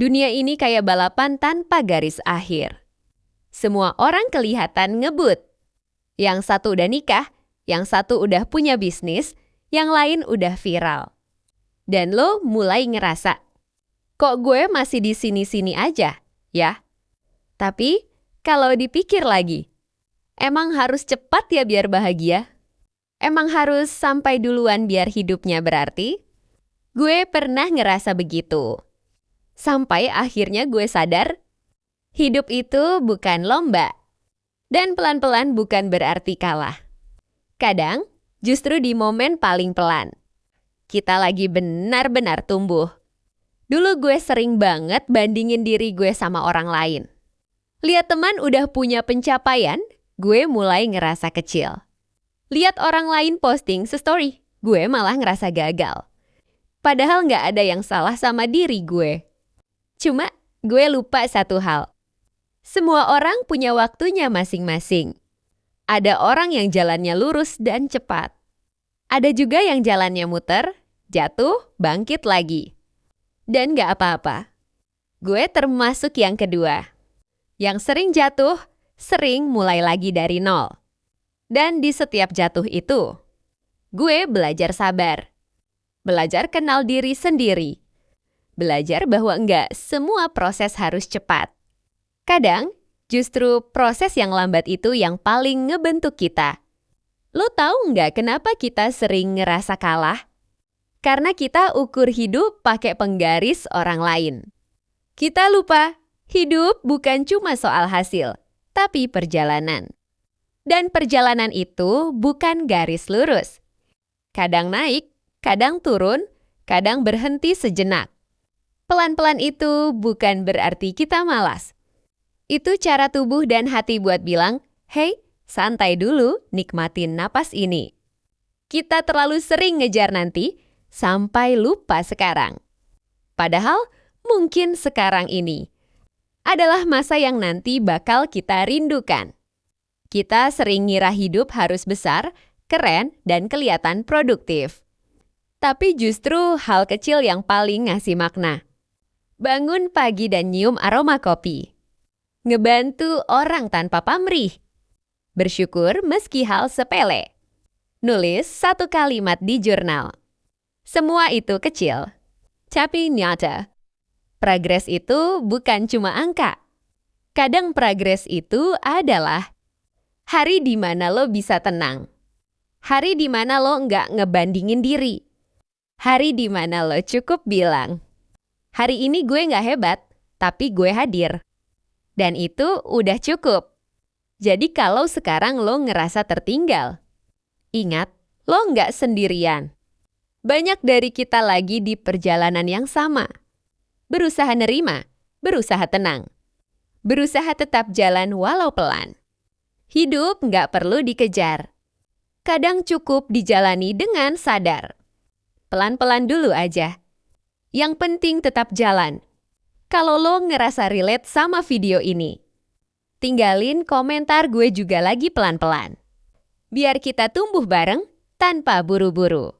Dunia ini kayak balapan tanpa garis akhir. Semua orang kelihatan ngebut. Yang satu udah nikah, yang satu udah punya bisnis, yang lain udah viral. Dan lo mulai ngerasa, kok gue masih di sini-sini aja, ya? Tapi kalau dipikir lagi, emang harus cepat ya biar bahagia? Emang harus sampai duluan biar hidupnya berarti? Gue pernah ngerasa begitu. Sampai akhirnya gue sadar, hidup itu bukan lomba. Dan pelan-pelan bukan berarti kalah. Kadang justru di momen paling pelan, kita lagi benar-benar tumbuh. Dulu gue sering banget bandingin diri gue sama orang lain. Lihat teman udah punya pencapaian, gue mulai ngerasa kecil. Lihat orang lain posting story, gue malah ngerasa gagal. Padahal nggak ada yang salah sama diri gue. Cuma gue lupa satu hal. Semua orang punya waktunya masing-masing. Ada orang yang jalannya lurus dan cepat. Ada juga yang jalannya muter, jatuh, bangkit lagi. Dan nggak apa-apa. Gue termasuk yang kedua. Yang sering jatuh, sering mulai lagi dari nol. Dan di setiap jatuh itu, gue belajar sabar. Belajar kenal diri sendiri. Belajar bahwa enggak semua proses harus cepat. Kadang, justru proses yang lambat itu yang paling ngebentuk kita. Lo tahu nggak kenapa kita sering ngerasa kalah? Karena kita ukur hidup pakai penggaris orang lain. Kita lupa, hidup bukan cuma soal hasil, tapi perjalanan. Dan perjalanan itu bukan garis lurus. Kadang naik, kadang turun, kadang berhenti sejenak. Pelan-pelan itu bukan berarti kita malas. Itu cara tubuh dan hati buat bilang, hey, santai dulu, nikmatin napas ini. Kita terlalu sering ngejar nanti, sampai lupa sekarang. Padahal mungkin sekarang ini adalah masa yang nanti bakal kita rindukan. Kita sering ngira hidup harus besar, keren, dan kelihatan produktif. Tapi justru hal kecil yang paling ngasih makna. Bangun pagi dan nyium aroma kopi. Ngebantu orang tanpa pamrih. Bersyukur meski hal sepele. Nulis satu kalimat di jurnal. Semua itu kecil, tapi nyata. Progres itu bukan cuma angka. Kadang progres itu adalah hari di mana lo bisa tenang. Hari di mana lo nggak ngebandingin diri. Hari di mana lo cukup bilang, hari ini gue nggak hebat, tapi gue hadir. Dan itu udah cukup. Jadi kalau sekarang lo ngerasa tertinggal, ingat, lo nggak sendirian. Banyak dari kita lagi di perjalanan yang sama. Berusaha nerima, berusaha tenang. Berusaha tetap jalan walau pelan. Hidup nggak perlu dikejar. Kadang cukup dijalani dengan sadar. Pelan-pelan dulu aja. Yang penting tetap jalan. Kalau lo ngerasa relate sama video ini, tinggalin komentar gue juga lagi pelan-pelan. Biar kita tumbuh bareng tanpa buru-buru.